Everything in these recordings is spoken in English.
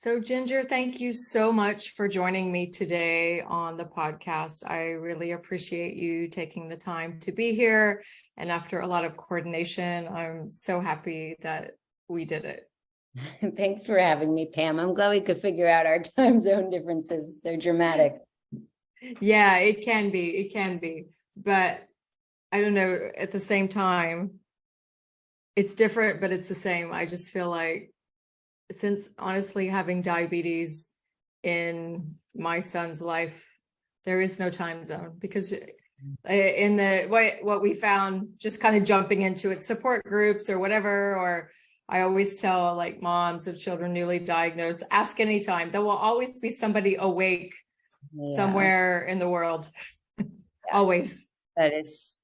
So, Ginger, thank you so much for joining me today on the podcast. I really appreciate you taking the time to be here. And after a lot of coordination, I'm so happy that we did it. Thanks for having me, Pam. I'm glad we could figure out our time zone differences. They're dramatic. Yeah, it can be. But I don't know, at the same time, it's different, but it's the same. I just feel like, since honestly having diabetes in my son's life, there is no time zone, because in what we found, just kind of jumping into it, support groups or whatever, or I always tell like moms of children newly diagnosed, ask anytime. There will always be somebody awake somewhere in the world. Yes. Always. That is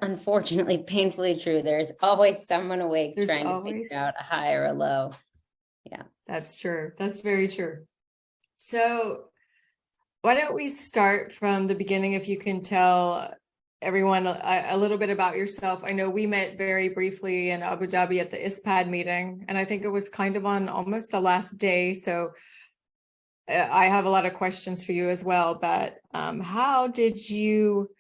unfortunately painfully true. There's always someone awake trying to figure out a high or a low. Yeah, that's true. That's very true. So why don't we start from the beginning? If you can tell everyone a little bit about yourself. I know we met very briefly in Abu Dhabi at the ISPAD meeting, and I think it was kind of on almost the last day. So I have a lot of questions for you as well, but how did you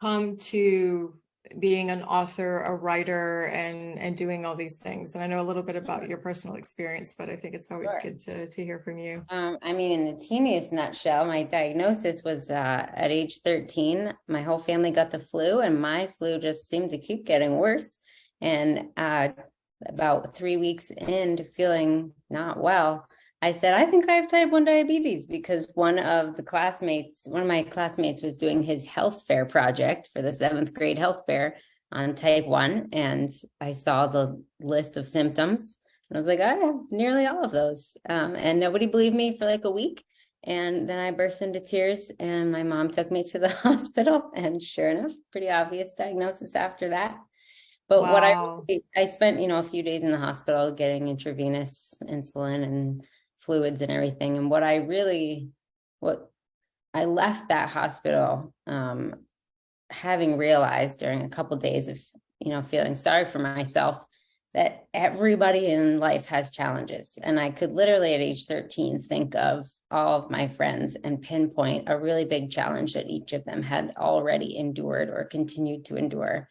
come to being an author, a writer, and doing all these things? And I know a little bit about your personal experience, but I think it's always good to hear from you. I mean, in the teeniest nutshell, my diagnosis was at age 13. My whole family got the flu, and my flu just seemed to keep getting worse. And about 3 weeks into feeling not well, I said, I think I have type 1 diabetes, because one of my classmates was doing his health fair project for the 7th grade health fair on type 1. And I saw the list of symptoms, and I was like, I have nearly all of those. And nobody believed me for like a week. And then I burst into tears, and my mom took me to the hospital, and sure enough, pretty obvious diagnosis after that. But wow. I spent, a few days in the hospital getting intravenous insulin and fluids and everything. And what I left that hospital having realized during a couple of days of, feeling sorry for myself, that everybody in life has challenges. And I could literally at age 13 think of all of my friends and pinpoint a really big challenge that each of them had already endured or continued to endure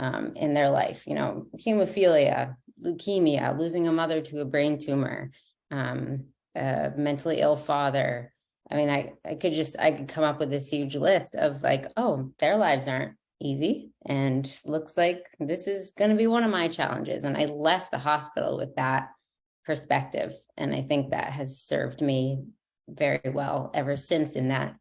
in their life. Hemophilia, leukemia, losing a mother to a brain tumor, a mentally ill father. I mean, I could come up with this huge list of like, oh, their lives aren't easy, and looks like this is going to be one of my challenges. And I left the hospital with that perspective. And I think that has served me very well ever since, in that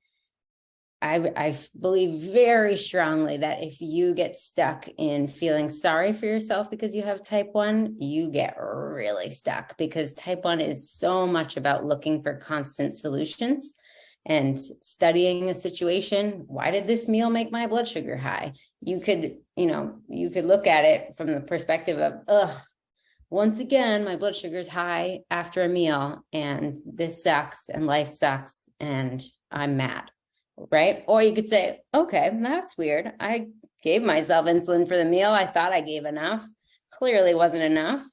I believe very strongly that if you get stuck in feeling sorry for yourself because you have type 1, you get really stuck, because type 1 is so much about looking for constant solutions and studying a situation. Why did this meal make my blood sugar high? You could look at it from the perspective of, once again, my blood sugar is high after a meal, and this sucks, and life sucks, and I'm mad. Right? Or you could say, okay, that's weird. I gave myself insulin for the meal. I thought I gave enough. Clearly wasn't enough.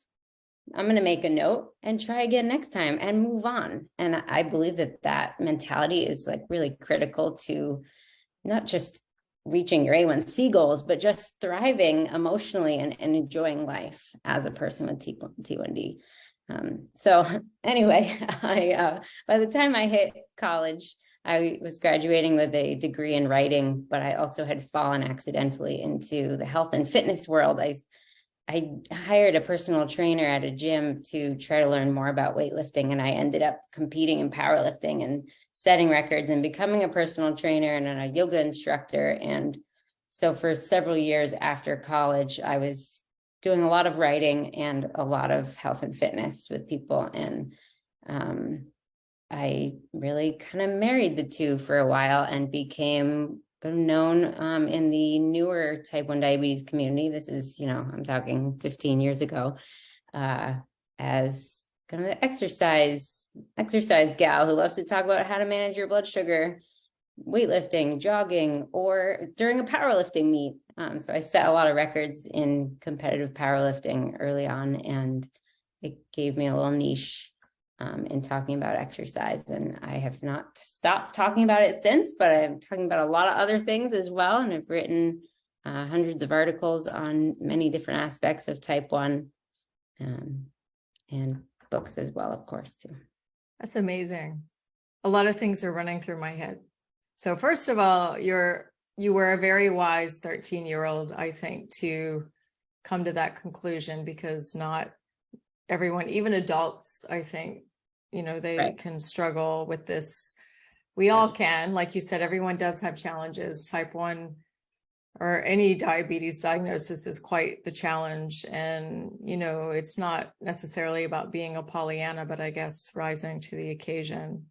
I'm going to make a note and try again next time and move on. And I believe that mentality is like really critical to not just reaching your A1C goals, but just thriving emotionally and enjoying life as a person with T1D. So anyway, by the time I hit college, I was graduating with a degree in writing, but I also had fallen accidentally into the health and fitness world. I hired a personal trainer at a gym to try to learn more about weightlifting, and I ended up competing in powerlifting and setting records and becoming a personal trainer and a yoga instructor. And so for several years after college, I was doing a lot of writing and a lot of health and fitness with people. And I really kind of married the two for a while and became known in the newer type 1 diabetes community. This is, I'm talking 15 years ago, as kind of the exercise gal who loves to talk about how to manage your blood sugar, weightlifting, jogging, or during a powerlifting meet. So I set a lot of records in competitive powerlifting early on, and it gave me a little niche in talking about exercise. And I have not stopped talking about it since, but I'm talking about a lot of other things as well. And I've written hundreds of articles on many different aspects of type 1, and books as well, of course, too. That's amazing. A lot of things are running through my head. So first of all, you were a very wise 13-year-old, I think, to come to that conclusion, because not everyone, even adults, I think, they Right. can struggle with this. We all can, like you said, everyone does have challenges. Type 1 or any diabetes diagnosis is quite the challenge. And, it's not necessarily about being a Pollyanna, but I guess rising to the occasion.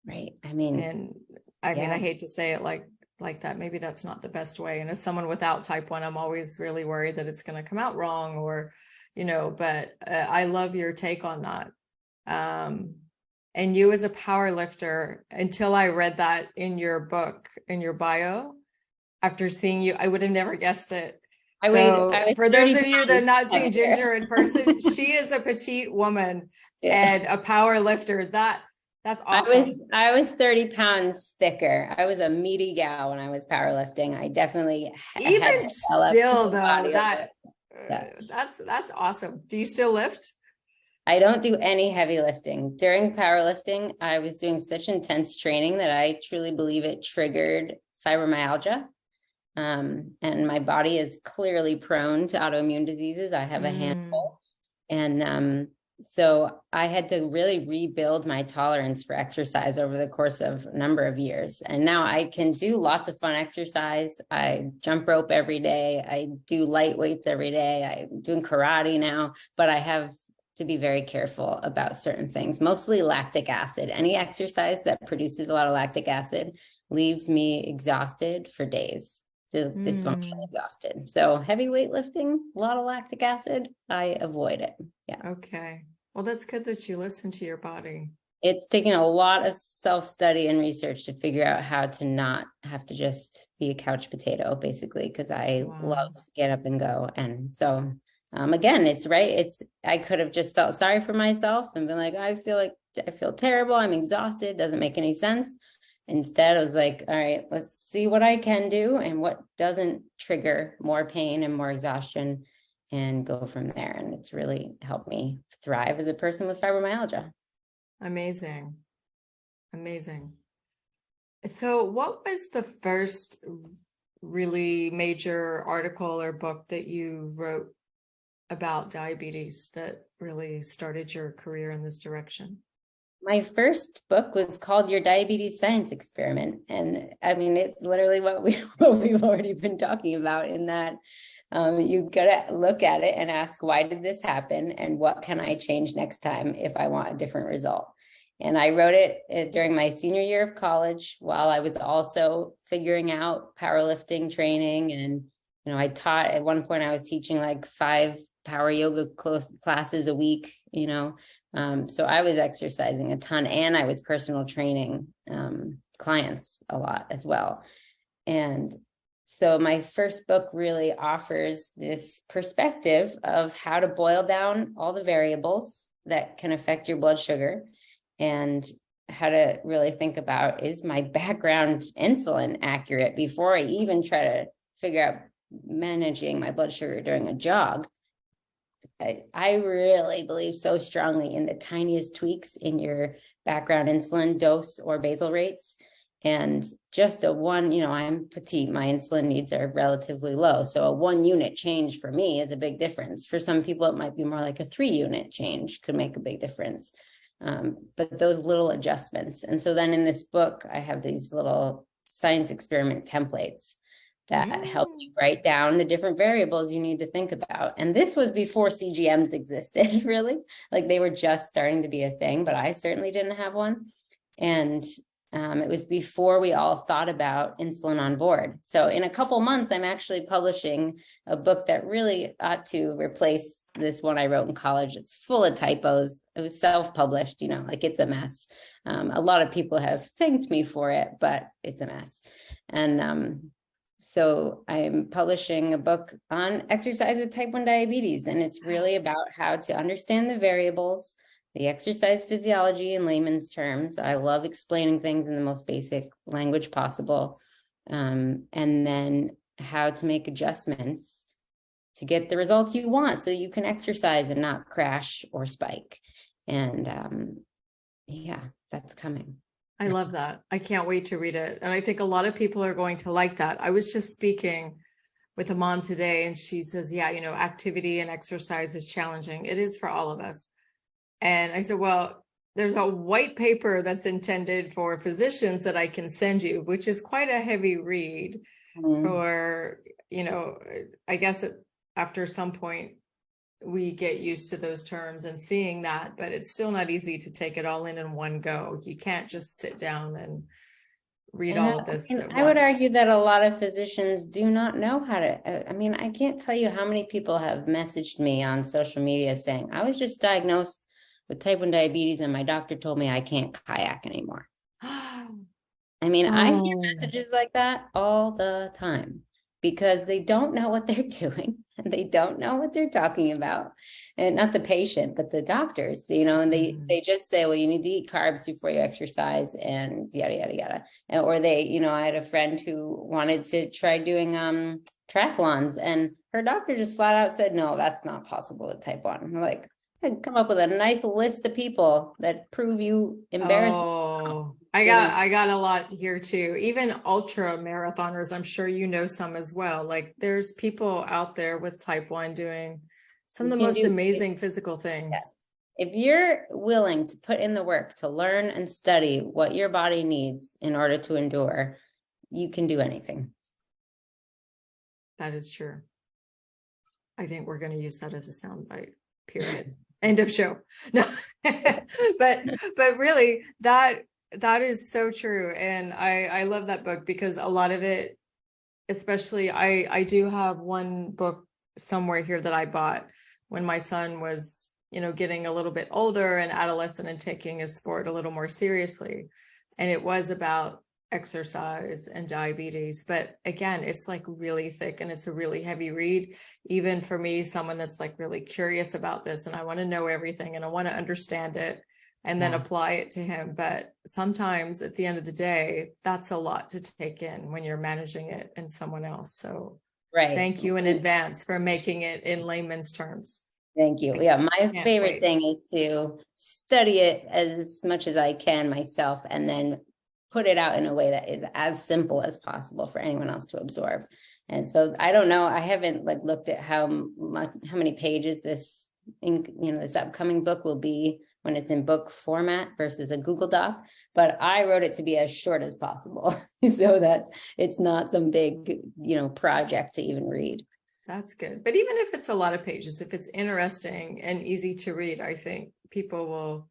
Right. I mean, I hate to say it like that. Maybe that's not the best way. And as someone without type 1, I'm always really worried that it's going to come out wrong, or, but I love your take on that. And you as a power lifter, until I read that in your book, in your bio, after seeing you, I would have never guessed it. For those of you that have not seen Ginger in person, she is a petite woman and a power lifter. That's awesome. I was 30 pounds thicker. I was a meaty gal when I was powerlifting. I definitely even still though, that's awesome. Do you still lift? I don't do any heavy lifting. During powerlifting, I was doing such intense training that I truly believe it triggered fibromyalgia. And my body is clearly prone to autoimmune diseases. I have a handful. And so I had to really rebuild my tolerance for exercise over the course of a number of years. And now I can do lots of fun exercise. I jump rope every day. I do light weights every day. I'm doing karate now, but I have to be very careful about certain things, mostly lactic acid. Any exercise that produces a lot of lactic acid leaves me exhausted for days, dysfunctionally exhausted. So heavy weightlifting, a lot of lactic acid, I avoid it. Yeah. Okay. Well, that's good that you listen to your body. It's taken a lot of self-study and research to figure out how to not have to just be a couch potato, basically, because I love to get up and go. And so again, it's right. I could have just felt sorry for myself and been like, I feel terrible. I'm exhausted. Doesn't make any sense. Instead, I was like, all right, let's see what I can do and what doesn't trigger more pain and more exhaustion, and go from there. And it's really helped me thrive as a person with fibromyalgia. Amazing. Amazing. So what was the first really major article or book that you wrote about diabetes that really started your career in this direction? My first book was called Your Diabetes Science Experiment. And I mean, it's literally what we've already been talking about, in that you got to look at it and ask, why did this happen? And what can I change next time if I want a different result? And I wrote it during my senior year of college, while I was also figuring out powerlifting training. And, I taught, at one point I was teaching like 5 power yoga classes a week, so I was exercising a ton, and I was personal training clients a lot as well. And so my first book really offers this perspective of how to boil down all the variables that can affect your blood sugar, and how to really think about, is my background insulin accurate, before I even try to figure out managing my blood sugar during a jog. I really believe so strongly in the tiniest tweaks in your background insulin dose or basal rates. And just I'm petite, my insulin needs are relatively low. So a 1 unit change for me is a big difference. For some people, it might be more like a 3 unit change could make a big difference. But those little adjustments. And so then in this book, I have these little science experiment templates that help you write down the different variables you need to think about. And this was before CGMs existed, really. Like, they were just starting to be a thing, but I certainly didn't have one. And it was before we all thought about insulin on board. So in a couple months, I'm actually publishing a book that really ought to replace this one I wrote in college. It's full of typos. It was self-published, it's a mess. A lot of people have thanked me for it, but it's a mess. And so I'm publishing a book on exercise with type 1 diabetes, and it's really about how to understand the variables the exercise physiology in layman's terms. I love explaining things in the most basic language possible. And then how to make adjustments to get the results you want so you can exercise and not crash or spike. And yeah, that's coming. I love that. I can't wait to read it. And I think a lot of people are going to like that. I was just speaking with a mom today and she says, yeah, activity and exercise is challenging. It is for all of us. And I said, well, there's a white paper that's intended for physicians that I can send you, which is quite a heavy read for, I guess after some point we get used to those terms and seeing that, but it's still not easy to take it all in one go. You can't just sit down and read all of this. I would argue that a lot of physicians do not know how to, I can't tell you how many people have messaged me on social media saying, I was just diagnosed with type 1 diabetes and my doctor told me I can't kayak anymore. I hear messages like that all the time because they don't know what they're doing and they don't know what they're talking about. And not the patient, but the doctors, and they just say, well, you need to eat carbs before you exercise and yada, yada, yada. Or they, I had a friend who wanted to try doing triathlons and her doctor just flat out said, no, that's not possible with type 1. I'm like, I'd come up with a nice list of people that prove you embarrassed. Oh, I got a lot here too. Even ultra marathoners, I'm sure some as well. Like there's people out there with type 1 doing some of the most amazing physical things. Yes. If you're willing to put in the work to learn and study what your body needs in order to endure, you can do anything. That is true. I think we're going to use that as a soundbite, period. End of show. No, but really that is so true. And I love that book because a lot of it, especially I do have one book somewhere here that I bought when my son was, getting a little bit older and adolescent and taking his sport a little more seriously. And it was about exercise and diabetes, but again, it's like really thick and it's a really heavy read, even for me, someone that's like really curious about this and I want to know everything and I want to understand it and then apply it to him. But sometimes at the end of the day, that's a lot to take in when you're managing it and someone else. So thank you in advance for making it in layman's terms. Thank you. Yeah, my favorite thing is to study it as much as I can myself and then put it out in a way that is as simple as possible for anyone else to absorb. And so I don't know, I haven't looked at how many pages this upcoming book will be when it's in book format versus a Google Doc, but I wrote it to be as short as possible so that it's not some big, project to even read. That's good. But even if it's a lot of pages, if it's interesting and easy to read, I think people will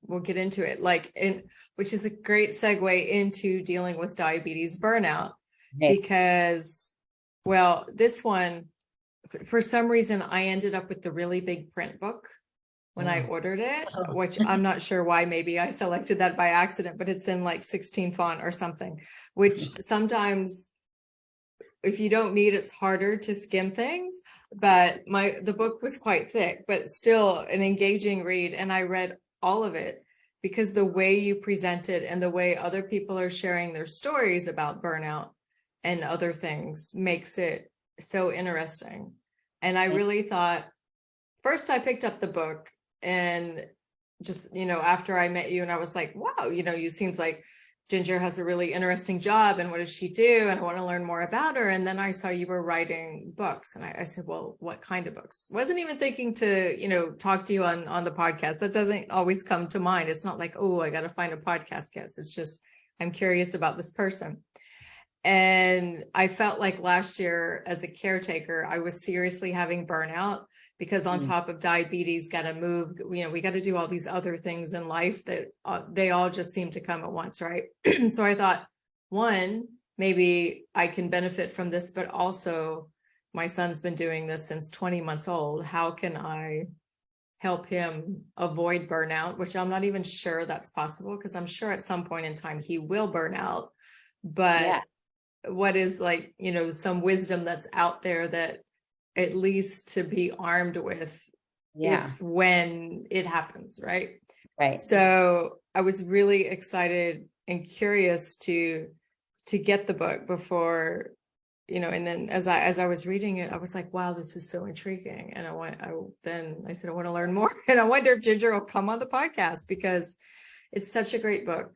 we'll get into it, which is a great segue into dealing with diabetes burnout, because, well, this one, for some reason, I ended up with the really big print book when I ordered it, which I'm not sure why. Maybe I selected that by accident, but it's in 16 font or something, which sometimes if you don't need, it's harder to skim things. But the book was quite thick, but still an engaging read. And I read all of it because the way you present it and the way other people are sharing their stories about burnout and other things makes it so interesting. And I really thought, first I picked up the book and just, after I met you and I was like, wow, you seems like Ginger has a really interesting job and what does she do? And I want to learn more about her. And then I saw you were writing books and I said, well, what kind of books? Wasn't even thinking to, talk to you on the podcast. That doesn't always come to mind. It's not like, oh, I got to find a podcast guest. It's just, I'm curious about this person. And I felt like last year as a caretaker, I was seriously having burnout because on top of diabetes, got to move, we got to do all these other things in life that they all just seem to come at once, right? So I thought, one, maybe I can benefit from this, but also my son's been doing this since 20 months old. How can I help him avoid burnout, which I'm not even sure that's possible because I'm sure at some point in time he will burn out. But what is some wisdom that's out there that at least to be armed with when it happens, right? Right. So I was really excited and curious to get the book before, and then as I was reading it, I was like, wow, this is so intriguing. And I said, I want to learn more. And I wonder if Ginger will come on the podcast, because it's such a great book.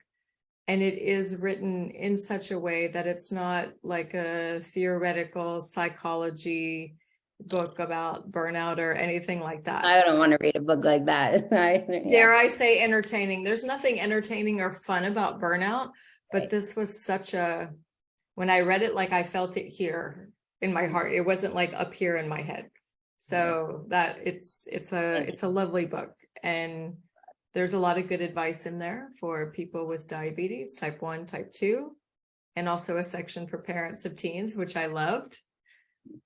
And it is written in such a way that it's not like a theoretical psychology book about burnout or anything like that. I don't want to read a book like that. Dare I say entertaining? There's nothing entertaining or fun about burnout, but this was when I read it, like I felt it here in my heart. It wasn't like up here in my head. So that it's a lovely book. And there's a lot of good advice in there for people with diabetes, type 1, type 2, and also a section for parents of teens, which I loved.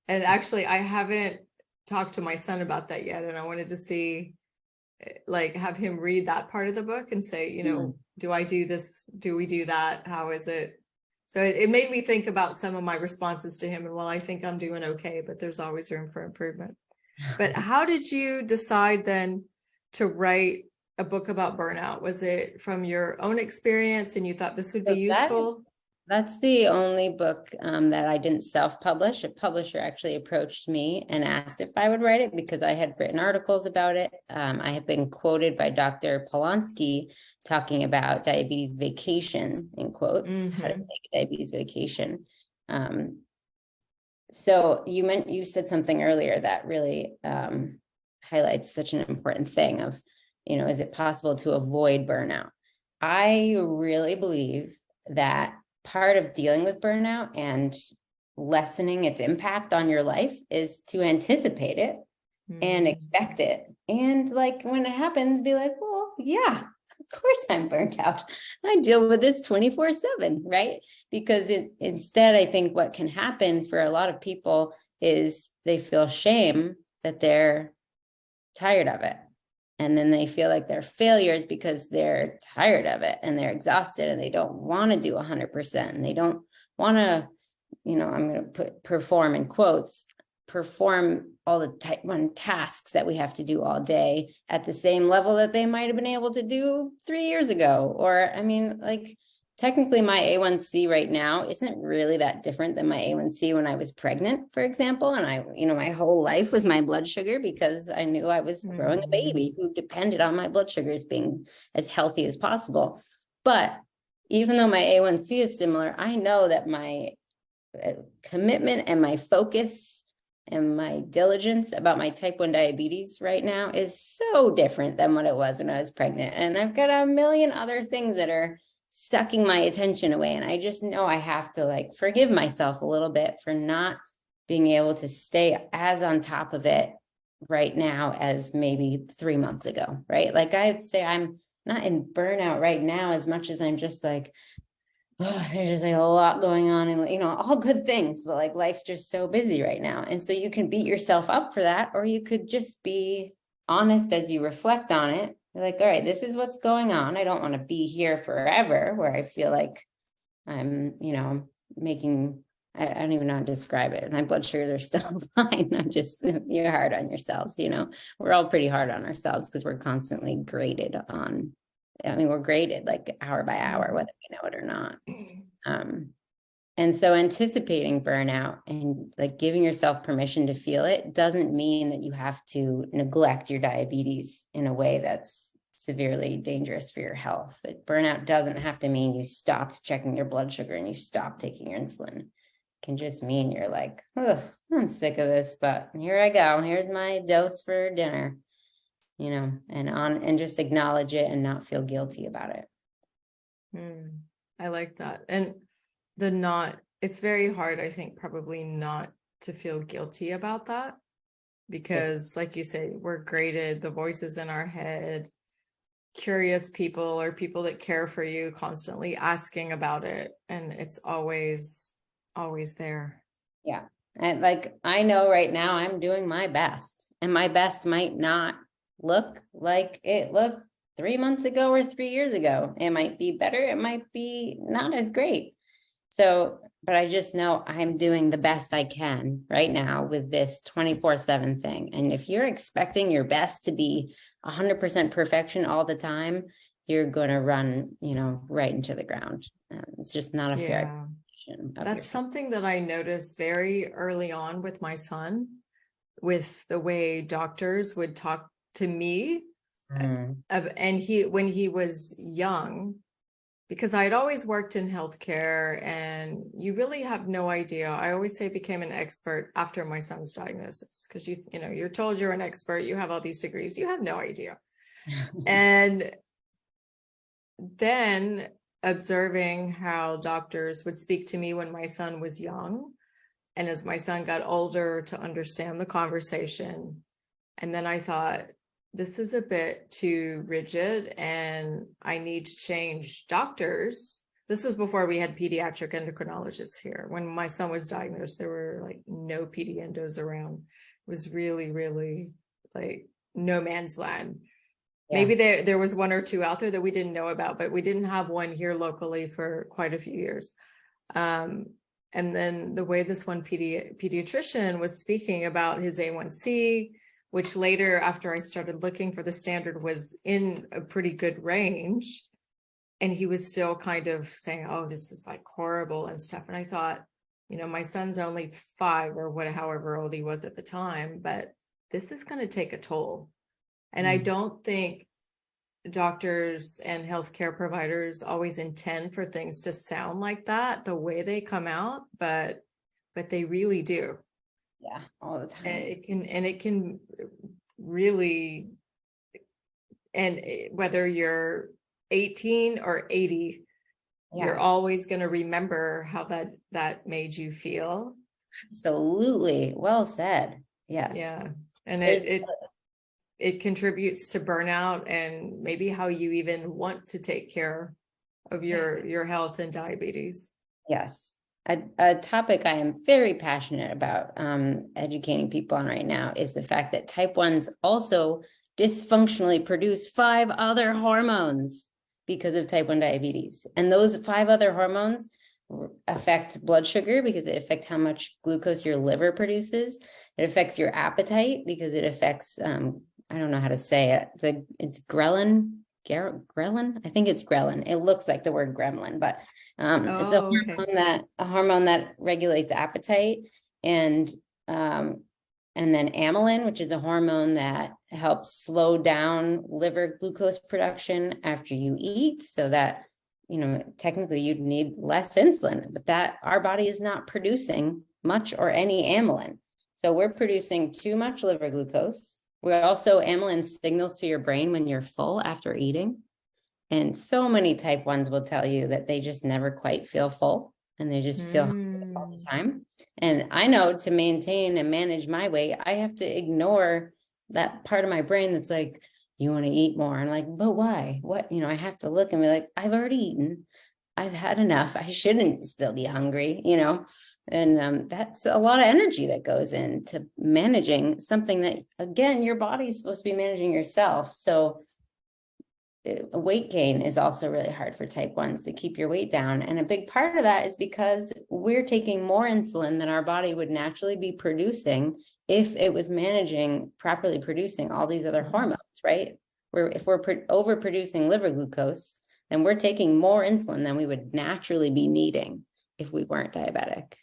And actually, I haven't talked to my son about that yet. And I wanted to see, like, have him read that part of the book and say, do I do this? Do we do that? How is it? So it made me think about some of my responses to him. And I think I'm doing okay, but there's always room for improvement. But how did you decide then to write a book about burnout? Was it from your own experience and you thought this would be useful? That's the only book that I didn't self-publish. A publisher actually approached me and asked if I would write it because I had written articles about it. I have been quoted by Dr. Polanski talking about diabetes vacation, in quotes, how to take a diabetes vacation. So you said something earlier that really highlights such an important thing of, is it possible to avoid burnout? I really believe that part of dealing with burnout and lessening its impact on your life is to anticipate it and expect it. And like when it happens, be like, well, yeah, of course I'm burnt out. I deal with this 24/7, right? Because instead, I think what can happen for a lot of people is they feel shame that they're tired of it. And then they feel like they're failures because they're tired of it and they're exhausted and they don't want to do 100%. And they don't want to, I'm going to put perform in quotes, perform all the type 1 tasks that we have to do all day at the same level that they might have been able to do 3 years ago. Or, technically my A1C right now isn't really that different than my A1C when I was pregnant, for example. And my whole life was my blood sugar because I knew I was growing a baby who depended on my blood sugars being as healthy as possible. But even though my A1C is similar, I know that my commitment and my focus and my diligence about my type 1 diabetes right now is so different than what it was when I was pregnant. And I've got a million other things that are sucking my attention away. And I just know I have to forgive myself a little bit for not being able to stay as on top of it right now as maybe 3 months ago, right? I'd say I'm not in burnout right now as much as I'm just there's just a lot going on and, all good things, but life's just so busy right now. And so you can beat yourself up for that, or you could just be honest as you reflect on it. You're all right, this is what's going on. I don't want to be here forever where I feel like I'm, making, I don't even know how to describe it. My blood sugars are still fine. You're hard on yourselves, we're all pretty hard on ourselves because we're constantly graded on, we're graded hour by hour, whether we know it or not. And so anticipating burnout and giving yourself permission to feel it doesn't mean that you have to neglect your diabetes in a way that's severely dangerous for your health. But burnout doesn't have to mean you stopped checking your blood sugar and you stopped taking your insulin. It can just mean you're I'm sick of this, but here I go. Here's my dose for dinner, and just acknowledge it and not feel guilty about it. I like that. And it's very hard, I think, probably not to feel guilty about that because like you say, we're graded, the voices in our head, curious people or people that care for you constantly asking about it. And it's always there. Yeah. And I know right now I'm doing my best and my best might not look like it looked 3 months ago or 3 years ago. It might be better. It might be not as great. So but I just know I'm doing the best I can right now with this 24/7 thing. And if you're expecting your best to be 100% perfection all the time, you're going to run, right into the ground. It's just not a fair expectation of That's yourself. something that I noticed very early on with my son, with the way doctors would talk to me. And when he was young, because I had always worked in healthcare, and you really have no idea. I always say I became an expert after my son's diagnosis, because you're told you're an expert, you have all these degrees, you have no idea. And then observing how doctors would speak to me when my son was young, and as my son got older, to understand the conversation. And then I thought, this is a bit too rigid and I need to change doctors. This was before we had pediatric endocrinologists here. When my son was diagnosed, there were like no pedi endos around. It was really, really like no man's land. Yeah. Maybe there was one or two out there that we didn't know about, but we didn't have one here locally for quite a few years. And then the way this one pediatrician was speaking about his A1C, which later, after I started looking for the standard, was in a pretty good range. And he was still kind of saying, oh, this is like horrible and stuff. And I thought, my son's only 5 or however old he was at the time, but this is going to take a toll. And I don't think doctors and healthcare providers always intend for things to sound like that, the way they come out, but they really do. Yeah, all the time. It can really, and whether you're 18 or 80, you're always going to remember how that made you feel. Absolutely. Well said. Yes. Yeah. And it contributes to burnout and maybe how you even want to take care of your health and diabetes. Yes. A topic I am very passionate about educating people on right now is the fact that type 1s also dysfunctionally produce 5 other hormones because of type 1 diabetes. And those 5 other hormones affect blood sugar because it affects how much glucose your liver produces. It affects your appetite because it affects, I don't know how to say it. It's ghrelin. Ghrelin? I think it's ghrelin. It looks like the word gremlin, but it's a hormone that regulates appetite, and then amylin, which is a hormone that helps slow down liver glucose production after you eat, so that technically you'd need less insulin, but that our body is not producing much or any amylin. So we're producing too much liver glucose. We're also, amylin signals to your brain when you're full after eating. And so many type 1s will tell you that they just never quite feel full and they just feel hungry all the time. And I know to maintain and manage my weight, I have to ignore that part of my brain that's like, you want to eat more. And I'm like, but why? What? I have to look and be like, I've already eaten. I've had enough. I shouldn't still be hungry, And that's a lot of energy that goes into managing something that, again, your body's supposed to be managing yourself. So weight gain is also really hard for type 1s to keep your weight down. And a big part of that is because we're taking more insulin than our body would naturally be producing if it was properly producing all these other hormones, right? If we're overproducing liver glucose, then we're taking more insulin than we would naturally be needing if we weren't diabetic.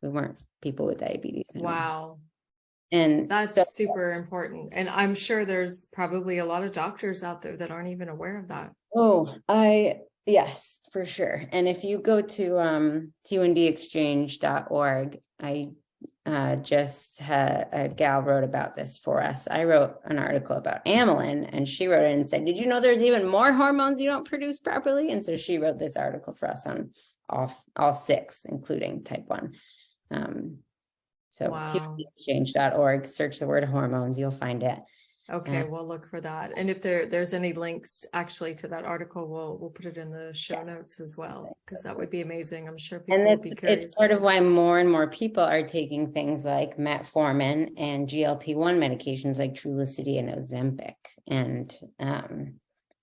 We weren't people with diabetes anymore. Wow. And that's super important. And I'm sure there's probably a lot of doctors out there that aren't even aware of that. Oh, yes, for sure. And if you go to tndexchange.org, I just had a gal wrote about this for us. I wrote an article about amylin, and she wrote it and said, did you know there's even more hormones you don't produce properly? And so she wrote this article for us on all 6, including type 1. So tndexchange.org, search the word hormones, you'll find it. Okay, we'll look for that. And if there's any links actually to that article, we'll put it in the show notes as well, because that would be amazing. I'm sure people will be curious. It's part of why more and more people are taking things like metformin and GLP-1 medications like Trulicity and Ozempic. And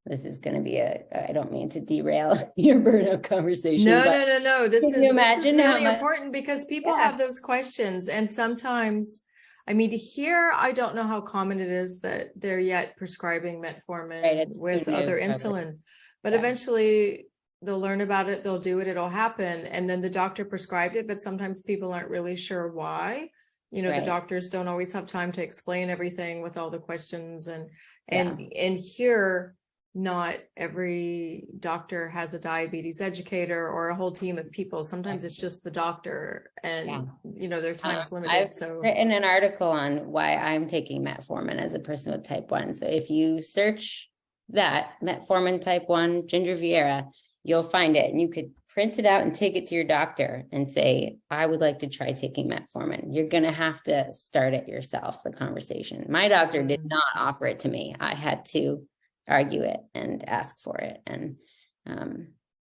this is going to be I don't mean to derail your burnout conversation. No, but no, no, no. This can is you this is imagine how really much? important because people Yeah. have those questions. And sometimes, I mean, here, I don't know how common it is that they're yet prescribing metformin Right, it's with too new, other probably. insulins, but Yeah. eventually they'll learn about it, they'll do it, it'll happen. And then the doctor prescribed it, but sometimes people aren't really sure why. You know, the Right. doctors don't always have time to explain everything with all the questions. And Yeah. here, not every doctor has a diabetes educator or a whole team of people. Sometimes it's just the doctor, and Yeah. you know, their time's limited. I've So written an article on why I'm taking metformin as a person with type 1. So if you search that, metformin type 1, Ginger Vieira, you'll find it, and you could print it out and take it to your doctor and say, I would like to try taking metformin. You're going to have to start it yourself, the conversation. My doctor did not offer it to me. I had to argue it and ask for it. And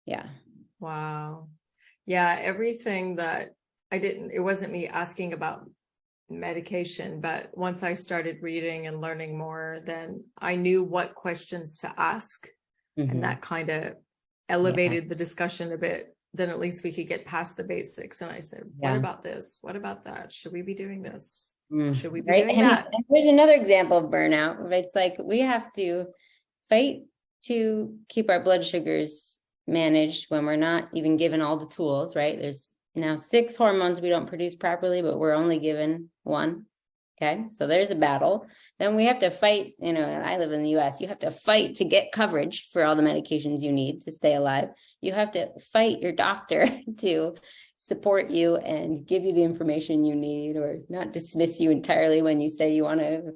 yeah. wow. Yeah, everything that it wasn't me asking about medication, but once I started reading and learning more, then I knew what questions to ask. And that kind of elevated the discussion a bit. Then at least we could get past the basics. And I said, what about this? What about that? Should we be doing this? Should we be doing that? And here's another example of burnout. It's like we have to fight to keep our blood sugars managed when we're not even given all the tools, right? There's now 6 hormones we don't produce properly, but we're only given 1. Okay, so there's a battle. Then we have to fight, you know, and I live in the US, you have to fight to get coverage for all the medications you need to stay alive. You have to fight your doctor to support you and give you the information you need, or not dismiss you entirely when you say you want to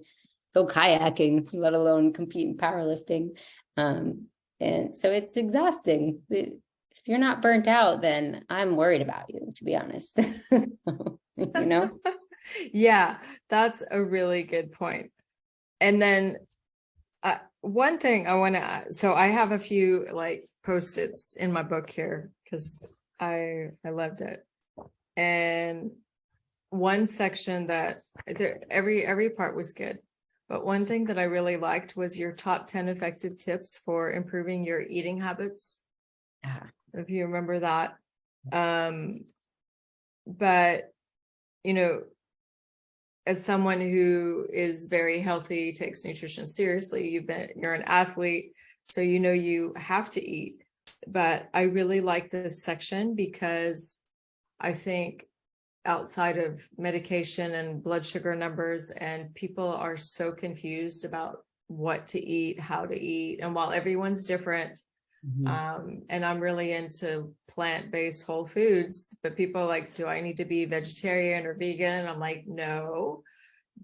go kayaking, let alone compete in powerlifting. And so it's exhausting. If you're not burnt out, then I'm worried about you, to be honest. You know? Yeah, that's a really good point. And then one thing I want to, so I have a few like Post-its in my book here because I loved it. And one section that every part was good, but one thing that I really liked was your top 10 effective tips for improving your eating habits. If you remember that. But you know, as someone who is very healthy, takes nutrition seriously, you're an athlete, so you know you have to eat. But I really like this section because I think outside of medication and blood sugar numbers, and people are so confused about what to eat, how to eat, and while everyone's different, and I'm really into plant-based whole foods, but people are like, do I need to be vegetarian or vegan? And I'm like, no.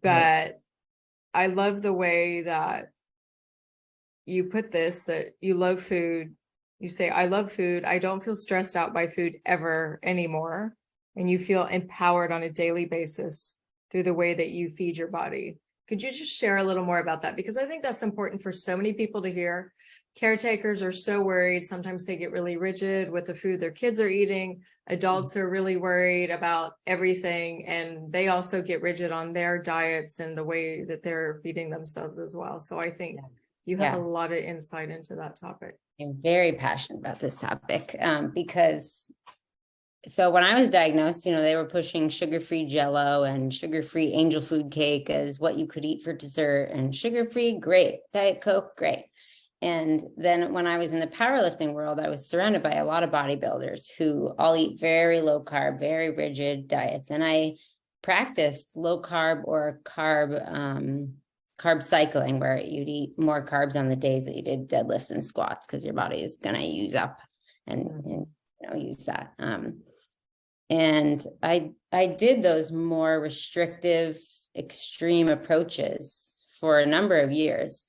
But I love the way that you put this, that you love food. You say, I love food. I don't feel stressed out by food ever anymore. And you feel empowered on a daily basis through the way that you feed your body. Could you just share a little more about that? Because I think that's important for so many people to hear. Caretakers are so worried. Sometimes they get really rigid with the food their kids are eating. Adults are really worried about everything. And they also get rigid on their diets and the way that they're feeding themselves as well. So I think you have a lot of insight into that topic. I'm very passionate about this topic because so when I was diagnosed, you know, they were pushing sugar-free Jell-O and sugar-free angel food cake as what you could eat for dessert, and sugar-free, great. Diet Coke, great. And then when I was in the powerlifting world, I was surrounded by a lot of bodybuilders who all eat very low carb, very rigid diets. And I practiced low carb or carb cycling, where you'd eat more carbs on the days that you did deadlifts and squats because your body is going to use up and you know, use that. And I did those more restrictive, extreme approaches for a number of years.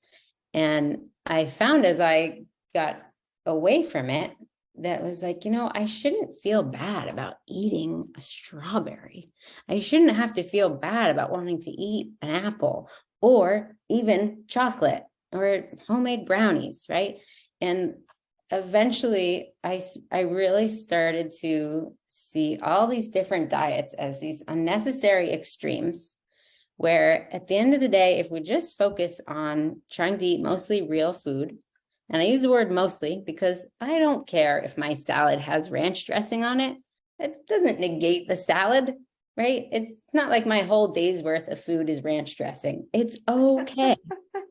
And I found as I got away from it, that was like, you know, I shouldn't feel bad about eating a strawberry. I shouldn't have to feel bad about wanting to eat an apple or even chocolate or homemade brownies, right? And eventually I really started to see all these different diets as these unnecessary extremes, where at the end of the day, if we just focus on trying to eat mostly real food, And I use the word mostly because I don't care if my salad has ranch dressing on it. It doesn't negate the salad, right? It's not like my whole day's worth of food is ranch dressing. It's okay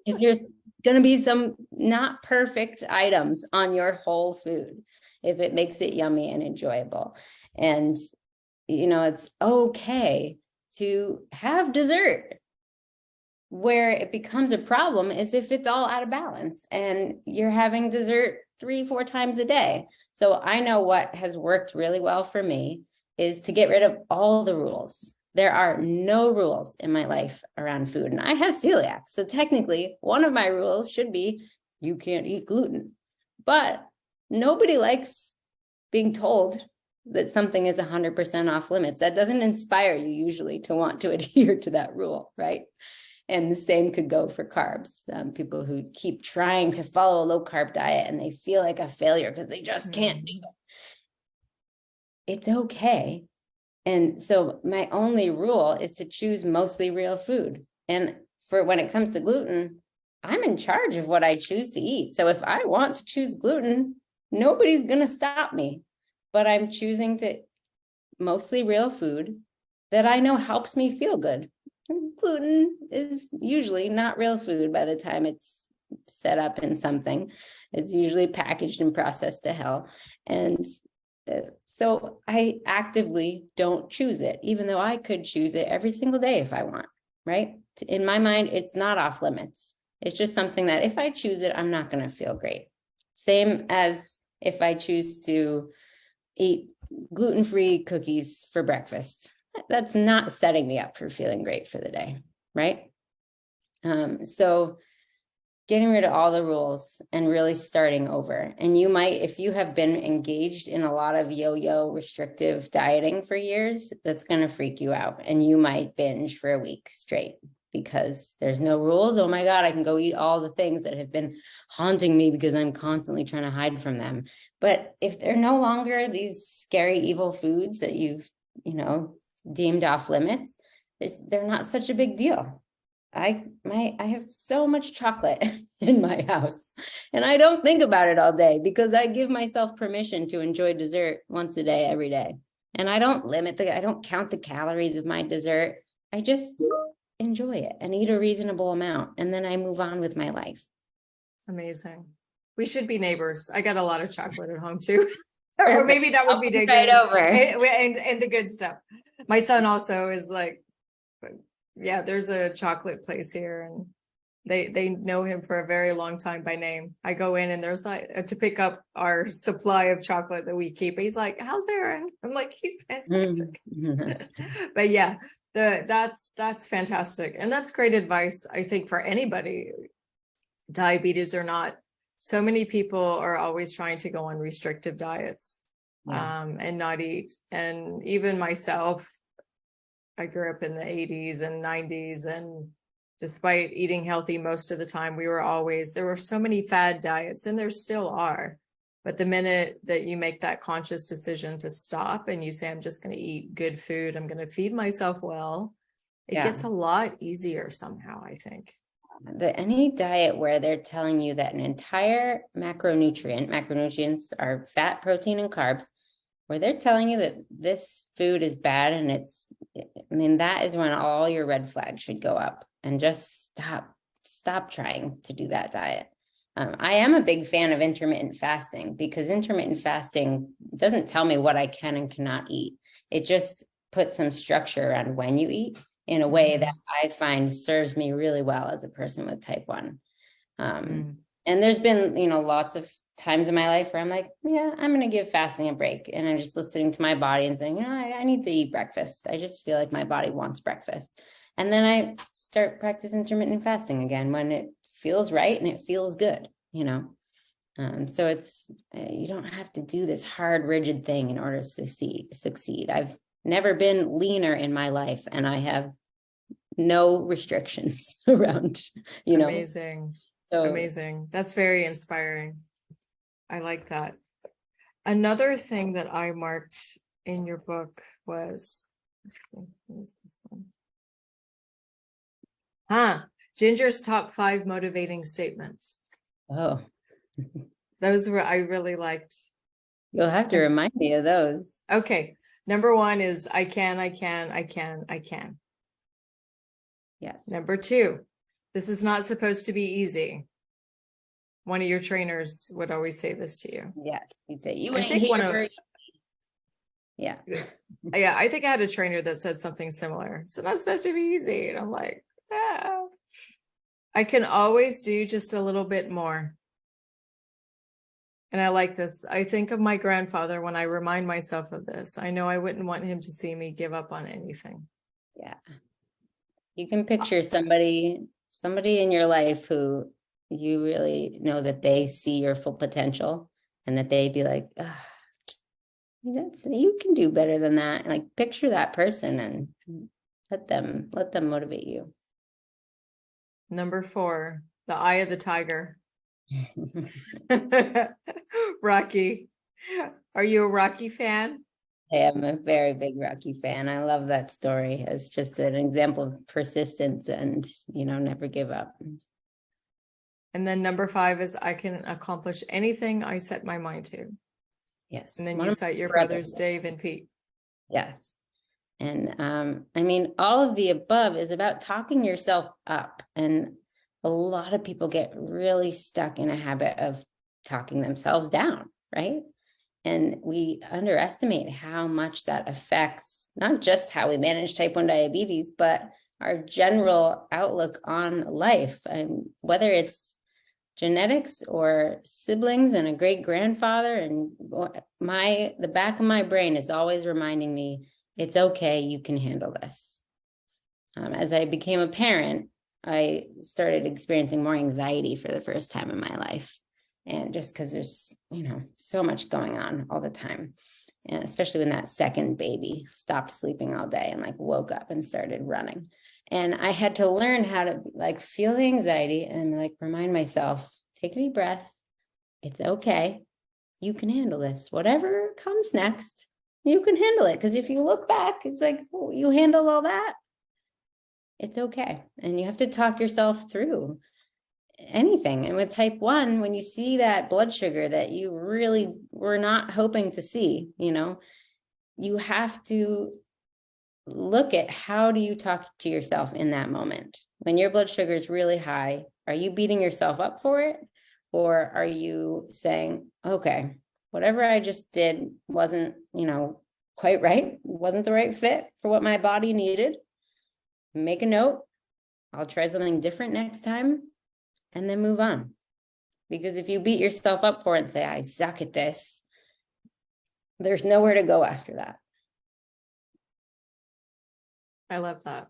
if there's going to be some not perfect items on your whole food, if it makes it yummy and enjoyable. And, it's okay to have dessert. Where it becomes a problem is if it's all out of balance and you're having dessert 3-4 times a day. So I know what has worked really well for me is to get rid of all the rules. There are no rules in my life around food, and I have celiac. So technically, one of my rules should be you can't eat gluten. But nobody likes being told that something is 100% off limits. That doesn't inspire you usually to want to adhere to that rule, right? And the same could go for carbs. People who keep trying to follow a low carb diet and they feel like a failure because they just can't do it. It's okay. And so my only rule is to choose mostly real food. And for when it comes to gluten, I'm in charge of what I choose to eat. So if I want to choose gluten, nobody's going to stop me. But I'm choosing to mostly real food that I know helps me feel good. Gluten is usually not real food by the time it's set up in something. It's usually packaged and processed to hell. And so I actively don't choose it, even though I could choose it every single day if I want, right? In my mind, it's not off limits. It's just something that if I choose it, I'm not going to feel great. Same as if I choose to eat gluten-free cookies for breakfast. That's not setting me up for feeling great for the day, right? So getting rid of all the rules and really starting over. And you might, if you have been engaged in a lot of yo-yo restrictive dieting for years, that's going to freak you out. And you might binge for a week straight because there's no rules. Oh my God, I can go eat all the things that have been haunting me because I'm constantly trying to hide from them. But if they're no longer these scary, evil foods that you've, deemed off limits, they're not such a big deal. I have so much chocolate in my house and I don't think about it all day because I give myself permission to enjoy dessert once a day, every day. And I don't I don't count the calories of my dessert. I just enjoy it and eat a reasonable amount. And then I move on with my life. Amazing. We should be neighbors. I got a lot of chocolate at home too. Or maybe that would be dangerous. Right over. And the good stuff. My son also is like, yeah, there's a chocolate place here and they know him for a very long time by name. I go in and there's like to pick up our supply of chocolate that we keep. He's like, how's Aaron? I'm like, he's fantastic. But yeah, that's fantastic. And that's great advice, I think, for anybody, diabetes or not. So many people are always trying to go on restrictive diets and not eat. And even myself, I grew up in the 80s and 90s, and despite eating healthy most of the time, there were so many fad diets, and there still are. But the minute that you make that conscious decision to stop and you say, I'm just going to eat good food, I'm going to feed myself well, it gets a lot easier somehow, I think. Any diet where they're telling you that an entire macronutrients are fat, protein, and carbs, where they're telling you that this food is bad and that is when all your red flags should go up, and just stop trying to do that diet. I am a big fan of intermittent fasting because intermittent fasting doesn't tell me what I can and cannot eat. It just puts some structure around when you eat in a way that I find serves me really well as a person with type 1. And there's been, lots of times in my life where I'm like, yeah, I'm going to give fasting a break. And I'm just listening to my body and saying, I need to eat breakfast. I just feel like my body wants breakfast. And then I start practicing intermittent fasting again when it feels right and it feels good, So it's, you don't have to do this hard, rigid thing in order to succeed. I've never been leaner in my life, and I have no restrictions around, Amazing. So amazing. That's very inspiring. I like that. Another thing that I marked in your book was, let's see, what is this one? Ginger's top 5 motivating statements. Oh, Those were, I really liked. You'll have to remind me of those. Okay. Number 1 is I can. Yes. Number 2, this is not supposed to be easy. One of your trainers would always say this to you. Yes. You'd say, you I ain't think here one of, very-" Yeah. yeah, I think I had a trainer that said something similar. It's not supposed to be easy. And I'm like, I can always do just a little bit more. And I like this. I think of my grandfather when I remind myself of this. I know I wouldn't want him to see me give up on anything. Yeah. You can picture somebody in your life who you really know that they see your full potential and that they'd be like, you can do better than that. Like picture that person and let them motivate you. Number 4, the eye of the tiger. Rocky. Are you a Rocky fan? I am a very big Rocky fan. I love that story. It's just an example of persistence and, never give up. And then number 5 is I can accomplish anything I set my mind to. Yes. And then you cite your brothers, Dave and Pete. Yes. And all of the above is about talking yourself up. And a lot of people get really stuck in a habit of talking themselves down, right? And we underestimate how much that affects not just how we manage type 1 diabetes, but our general outlook on life. And whether it's genetics or siblings and a great grandfather, and the back of my brain is always reminding me, it's okay, you can handle this. As I became a parent, I started experiencing more anxiety for the first time in my life. And just because there's, so much going on all the time. And especially when that second baby stopped sleeping all day and woke up and started running. And I had to learn how to feel the anxiety and remind myself, take a deep breath. It's okay. You can handle this. Whatever comes next, you can handle it. Because if you look back, it's oh, you handled all that. It's okay. And you have to talk yourself through anything. And with type 1, when you see that blood sugar that you really were not hoping to see, you have to look at how do you talk to yourself in that moment. When your blood sugar is really high, are you beating yourself up for it? Or are you saying, okay, whatever I just did wasn't, quite right, wasn't the right fit for what my body needed. Make a note. I'll try something different next time. And then move on. Because if you beat yourself up for it and say, I suck at this, there's nowhere to go after that. I love that.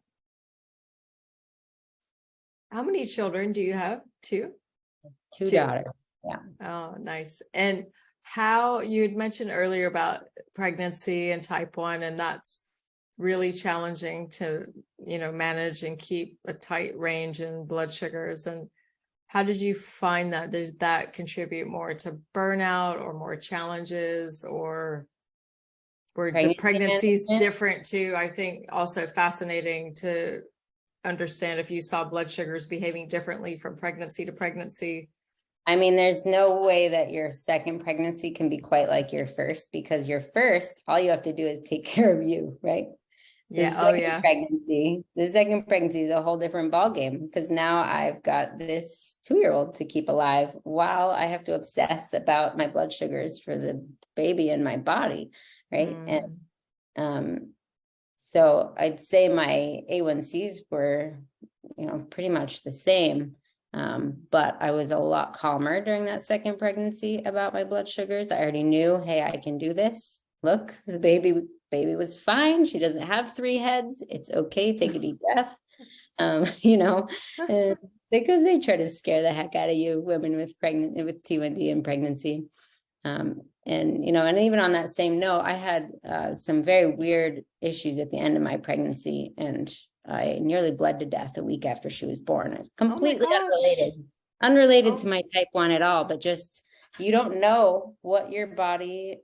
How many children do you have? 2? 2 daughters. Yeah. Oh, nice. And how you'd mentioned earlier about pregnancy and type 1, and that's really challenging to, manage and keep a tight range in blood sugars. And how did you find that? Does that contribute more to burnout or more challenges, or were the pregnancies different too? I think also fascinating to understand if you saw blood sugars behaving differently from pregnancy to pregnancy. There's no way that your second pregnancy can be quite like your first, because your first, all you have to do is take care of you, right? Yeah. The second pregnancy is a whole different ballgame, because now I've got this 2-year-old to keep alive while I have to obsess about my blood sugars for the baby in my body, right? And so I'd say my A1Cs were, pretty much the same, but I was a lot calmer during that second pregnancy about my blood sugars. I already knew, hey, I can do this. Look, the baby was fine. She doesn't have 3 heads. It's okay. Take a deep breath. And because they try to scare the heck out of you, women with T1D and pregnancy. And even on that same note, I had some very weird issues at the end of my pregnancy, and I nearly bled to death a week after she was born. Completely unrelated to my type 1 at all, but just, you don't know what your body,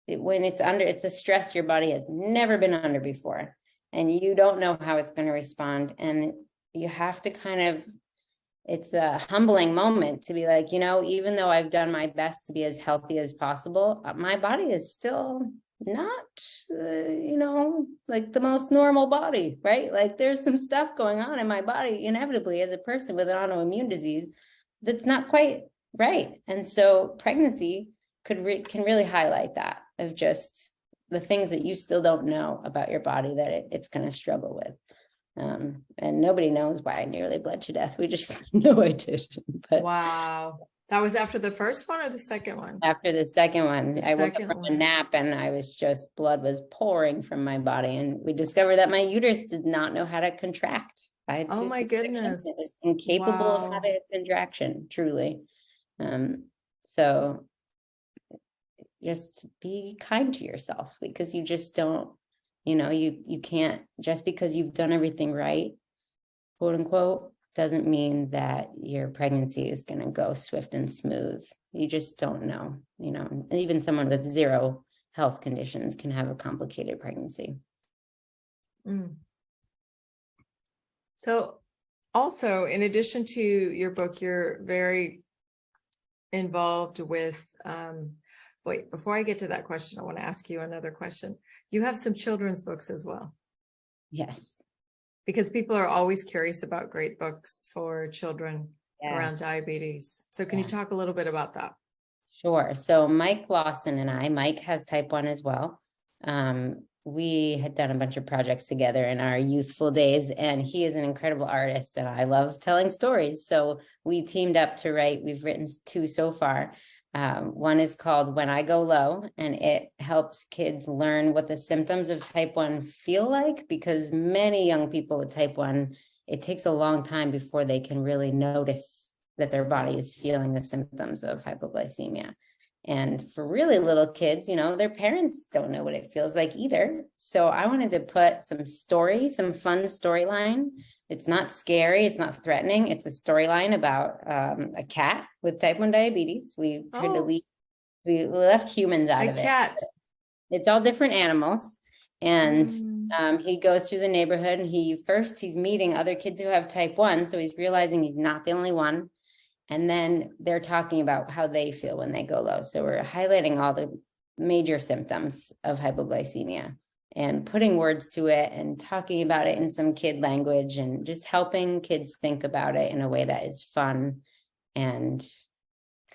when it's a stress your body has never been under before, and you don't know how it's going to respond. And you have to kind of it's a humbling moment to be like, even though I've done my best to be as healthy as possible, my body is still not, like the most normal body, right? Like there's some stuff going on in my body inevitably as a person with an autoimmune disease that's not quite right. And so pregnancy can really highlight that, of just the things that you still don't know about your body that it's going to struggle with. And nobody knows why I nearly bled to death. We just know I did. But wow. That was after the first one or the second one? after the second one, I woke up second from a one. nap and blood was pouring from my body. And we discovered that my uterus did not know how to contract. I had Oh two my C-sections. goodness. It was incapable of Wow. having a contraction, truly. So just be kind to yourself, because you just don't, you can't, just because you've done everything right, quote unquote, doesn't mean that your pregnancy is going to go swift and smooth. You just don't know, and even someone with zero health conditions can have a complicated pregnancy. Mm. So also, in addition to your book, you're very involved with, wait, before I get to that question, I want to ask you another question. You have some children's books as well. Yes. Because people are always curious about great books for children around Yes. diabetes. So can you talk a little bit about that? Sure. So Mike Lawson and Mike has type 1 as well. We had done a bunch of projects together in our youthful days, and he is an incredible artist and I love telling stories. So we teamed up to write, we've written 2 so far. One is called When I Go Low, and it helps kids learn what the symptoms of type 1 feel like, because many young people with type 1, it takes a long time before they can really notice that their body is feeling the symptoms of hypoglycemia. And for really little kids, their parents don't know what it feels like either. So I wanted to put some fun storyline. It's not scary. It's not threatening. It's a storyline about a cat with type 1 diabetes. We tried to leave, we left humans out of cat. It's all different animals. And he goes through the neighborhood, and he's meeting other kids who have type 1. So he's realizing he's not the only one. And then they're talking about how they feel when they go low. So we're highlighting all the major symptoms of hypoglycemia and putting words to it and talking about it in some kid language, and just helping kids think about it in a way that is fun and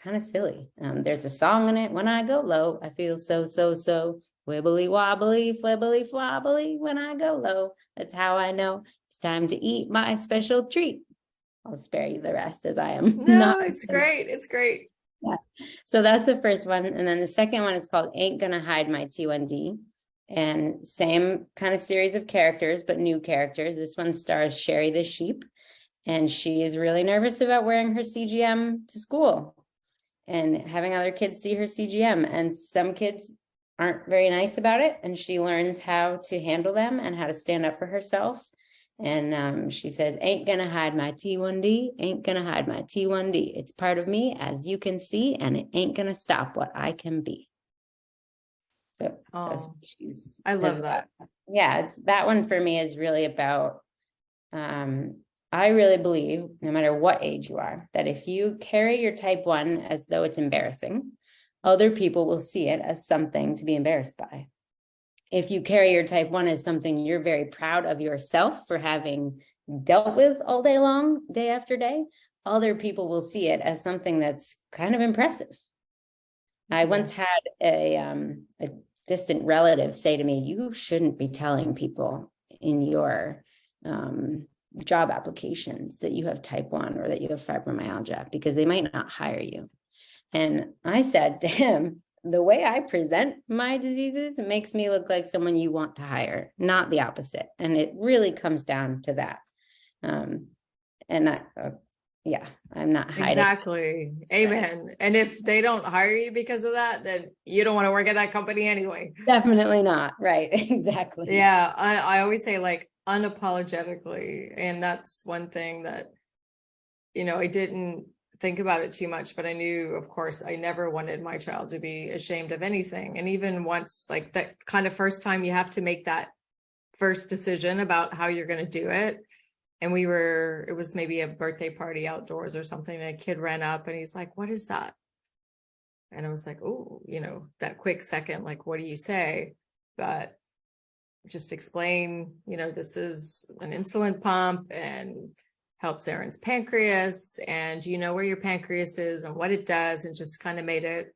kind of silly. There's a song in it, When I Go Low, I feel so, wibbly wobbly, flibbly flobbly. When I go low, that's how I know it's time to eat my special treat. I'll spare you the rest, as I am. No, it's great. It's great. Yeah. So that's the first one. And then the second one is called Ain't Gonna Hide My T1D. And same kind of series of characters, but new characters. This one stars Sherry the sheep. And she is really nervous about wearing her CGM to school and having other kids see her CGM. And some kids aren't very nice about it. And she learns how to handle them and how to stand up for herself. And she says, ain't gonna hide my T1D, ain't gonna hide my T1D. It's part of me, as you can see, and it ain't gonna stop what I can be. So that's what I love that. Yeah, that one for me is really about, I really believe, no matter what age you are, that if you carry your type 1 as though it's embarrassing, other people will see it as something to be embarrassed by. If you carry your type 1 as something you're very proud of yourself for having dealt with all day long, day after day, other people will see it as something that's kind of impressive. I once had a distant relative say to me, you shouldn't be telling people in your job applications that you have type 1 or that you have fibromyalgia, because they might not hire you. And I said to him, the way I present my diseases makes me look like someone you want to hire, not the opposite. And it really comes down to that. I'm not hiding. Exactly. Amen. And if they don't hire you because of that, then you don't want to work at that company anyway. Definitely not. Right. Exactly. Yeah. I always say, like, unapologetically. And that's one thing that, I didn't think about it too much, but I knew, of course, I never wanted my child to be ashamed of anything. And even once, like, that kind of first time you have to make that first decision about how you're going to do it, And it was maybe a birthday party outdoors or something. And a kid ran up and he's like, "What is that?" And I was like, "Oh, that quick second, like, what do you say?" But just explain, this is an insulin pump and helps Aaron's pancreas. And do you know where your pancreas is and what it does? And just kind of made it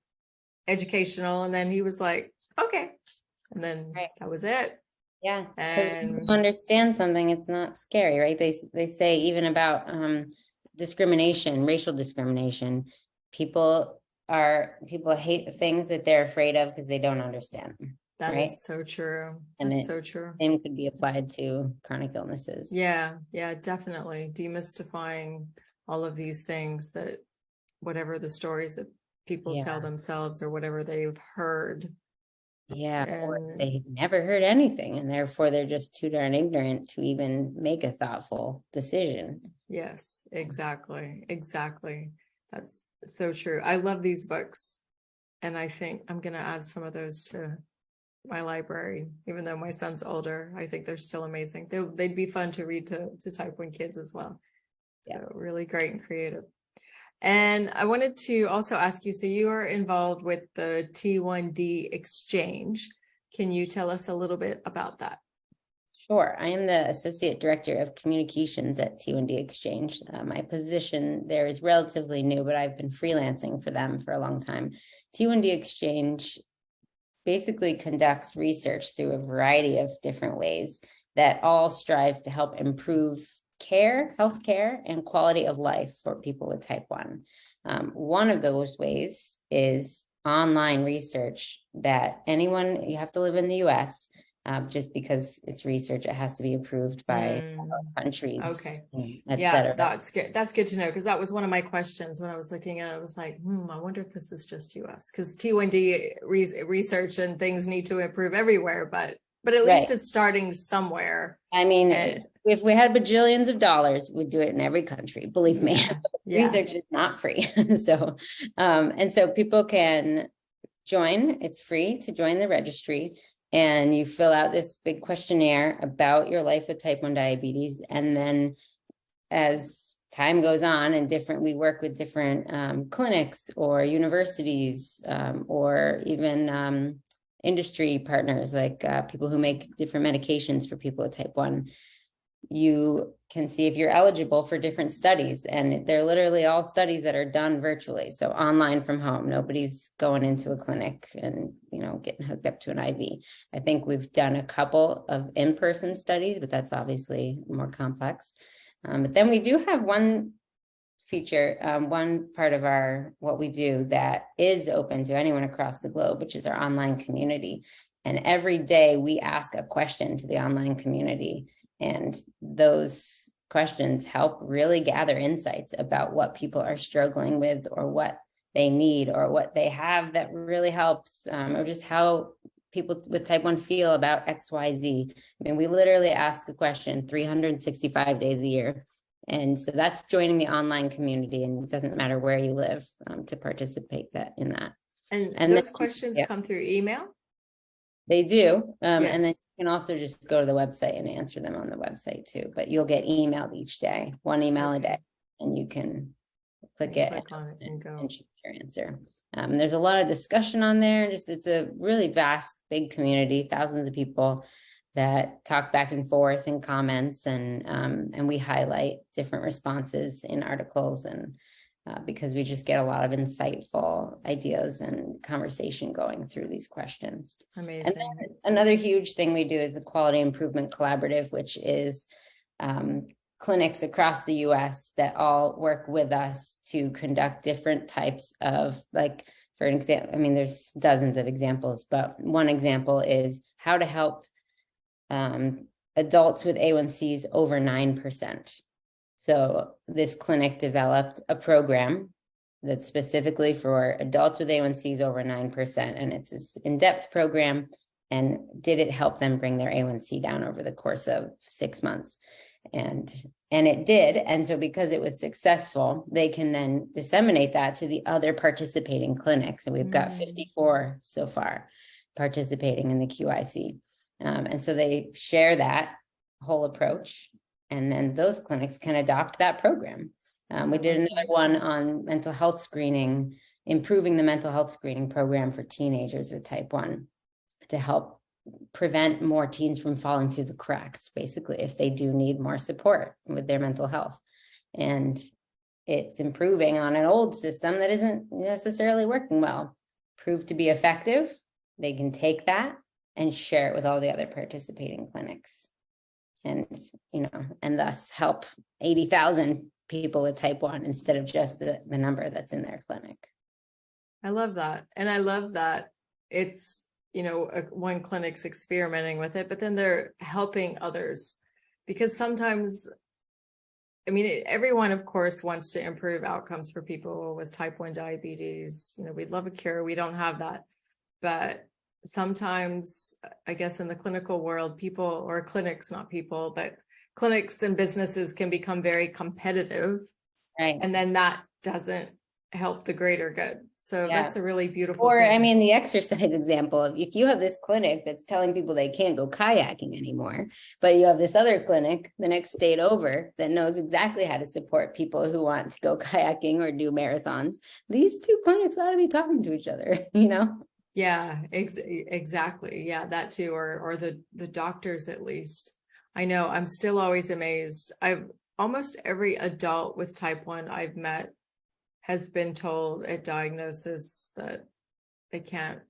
educational. And then he was like, "Okay." And then that was it. Yeah. And if you understand something, it's not scary, right? They say even about discrimination, racial discrimination, people hate the things that they're afraid of because they don't understand them. that right? is so true. And That's so true. Same could be applied to chronic illnesses. Yeah, definitely. Demystifying all of these things, that whatever the stories that people tell themselves or whatever they've heard. Yeah, or they've never heard anything, and therefore they're just too darn ignorant to even make a thoughtful decision. Yes, exactly. That's so true. I love these books, and I think I'm going to add some of those to my library, even though my son's older. I think they're still amazing. They'd be fun to read to type 1 kids as well. So really great and creative. And I wanted to also ask you, so you are involved with the T1D exchange. Can you tell us a little bit about that? Sure. I am the Associate Director of Communications at T1D Exchange. My position there is relatively new, but I've been freelancing for them for a long time. T1D Exchange basically conducts research through a variety of different ways that all strive to help improve healthcare, and quality of life for people with type 1. One of those ways is online research that you have to live in the US, just because it's research, it has to be approved by countries. Okay. Cetera. That's good. That's good to know, because that was one of my questions when I was looking at it. I was like, I wonder if this is just US, because T1D research and things need to improve everywhere, but at least it's starting somewhere. I mean, if we had bajillions of dollars, we'd do it in every country. Believe me, research is not free. So, and so people can join. It's free to join the registry, and you fill out this big questionnaire about your life with type 1 diabetes. And then as time goes on and we work with different clinics or universities or even industry partners, like people who make different medications for people with type 1. You can see if you're eligible for different studies, and they're literally all studies that are done virtually. So online from home, nobody's going into a clinic and, getting hooked up to an IV. I think we've done a couple of in-person studies, but that's obviously more complex. But then we do have one feature, one part of what we do that is open to anyone across the globe, which is our online community. And every day we ask a question to the online community, and those questions help really gather insights about what people are struggling with, or what they need, or what they have that really helps, or just how people with type 1 feel about XYZ. I mean, we literally ask the question 365 days a year. And so that's joining the online community, and it doesn't matter where you live to participate in that. And those questions come through email? They do. And then you can also just go to the website and answer them on the website too. But you'll get emailed each day, 1 email a day, and you can click on it and choose your answer. There's a lot of discussion on there. It's a really vast, big community, thousands of people that talk back and forth in comments, and we highlight different responses in articles, and because we just get a lot of insightful ideas and conversation going through these questions. Amazing. And then another huge thing we do is the Quality Improvement Collaborative, which is clinics across the US that all work with us to conduct different types of, like, for example, I mean, there's dozens of examples, but one example is how to help adults with A1Cs over 9%. So this clinic developed a program that's specifically for adults with A1Cs over 9%. And it's this in-depth program. And did it help them bring their A1C down over the course of 6 months? And it did. And so because it was successful, they can then disseminate that to the other participating clinics. And we've got 54 so far participating in the QIC. And so they share that whole approach, And then those clinics can adopt that program. We did another one on mental health screening, improving the mental health screening program for teenagers with type 1 to help prevent more teens from falling through the cracks, basically, if they do need more support with their mental health. And it's improving on an old system that isn't necessarily working well. Proved to be effective. They can take that and share it with all the other participating clinics. And, and thus help 80,000 people with type 1 instead of just the number that's in their clinic. I love that. And I love that it's, one clinic's experimenting with it, but then they're helping others, because sometimes, everyone, of course, wants to improve outcomes for people with type 1 diabetes. We'd love a cure. We don't have that. But sometimes, I guess, in the clinical world, people, or clinics, not people, but clinics and businesses can become very competitive. Right. And then that doesn't help the greater good. So that's a really beautiful Or, thing. the exercise example of, if you have this clinic that's telling people they can't go kayaking anymore, but you have this other clinic the next state over that knows exactly how to support people who want to go kayaking or do marathons, these two clinics ought to be talking to each other, Yeah, exactly. Yeah, that too. Or the doctors, at least. I know, I'm still always amazed. Almost every adult with type 1 I've met has been told at diagnosis that they can't,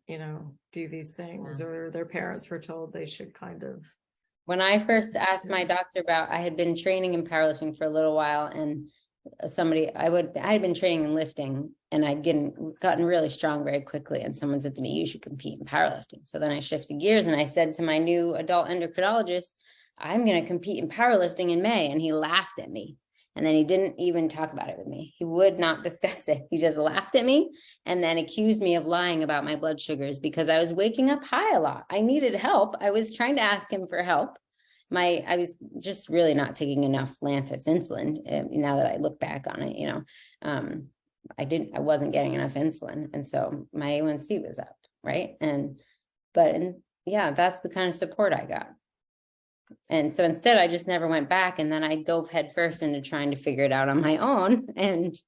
do these things, or their parents were told they should kind of. When I first asked my doctor about, I had been training in powerlifting for a little while, and I had been training in lifting, and I'd gotten really strong very quickly. And someone said to me, you should compete in powerlifting. So then I shifted gears and I said to my new adult endocrinologist, I'm going to compete in powerlifting in May. And he laughed at me. And then he didn't even talk about it with me. He would not discuss it. He just laughed at me and then accused me of lying about my blood sugars because I was waking up high a lot. I needed help. I was trying to ask him for help. I was just really not taking enough Lantus insulin. Now that I look back on it, I wasn't getting enough insulin. And so my A1C was up. Right. That's the kind of support I got. And so instead, I just never went back. And then I dove headfirst into trying to figure it out on my own, and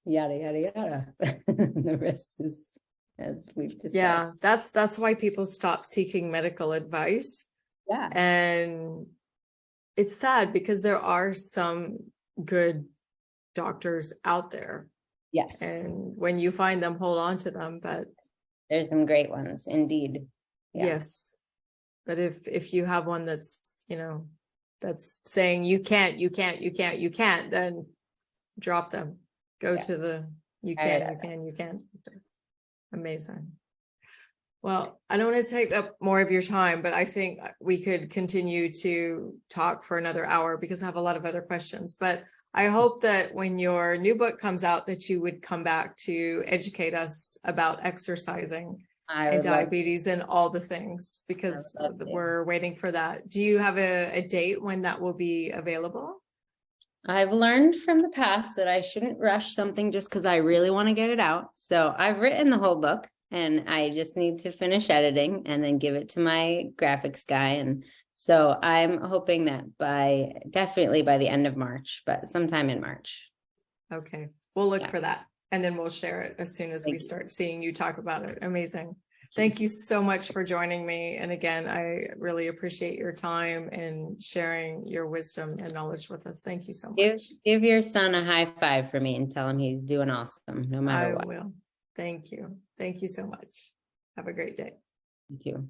yada, yada, yada. The rest is, as we've discussed. Yeah, that's why people stop seeking medical advice. Yeah. And it's sad because there are some good doctors out there. Yes. And when you find them, hold on to them. But there's some great ones indeed. Yeah. Yes. But if you have one that's, that's saying you can't, then drop them. Go to the you can. Amazing. Well, I don't want to take up more of your time, but I think we could continue to talk for another hour because I have a lot of other questions. But I hope that when your new book comes out, that you would come back to educate us about exercising and diabetes and all the things, because we're waiting for that. Do you have a date when that will be available? I've learned from the past that I shouldn't rush something just because I really want to get it out. So I've written the whole book and I just need to finish editing and then give it to my graphics guy. And so I'm hoping that definitely by the end of March, but sometime in March. Okay. We'll look for that. And then we'll share it as soon as we start seeing you talk about it. Amazing. Thank you so much for joining me. And again, I really appreciate your time and sharing your wisdom and knowledge with us. Thank you so much. Give your son a high five for me and tell him he's doing awesome, no matter what. I will. Thank you. Thank you so much. Have a great day. You too.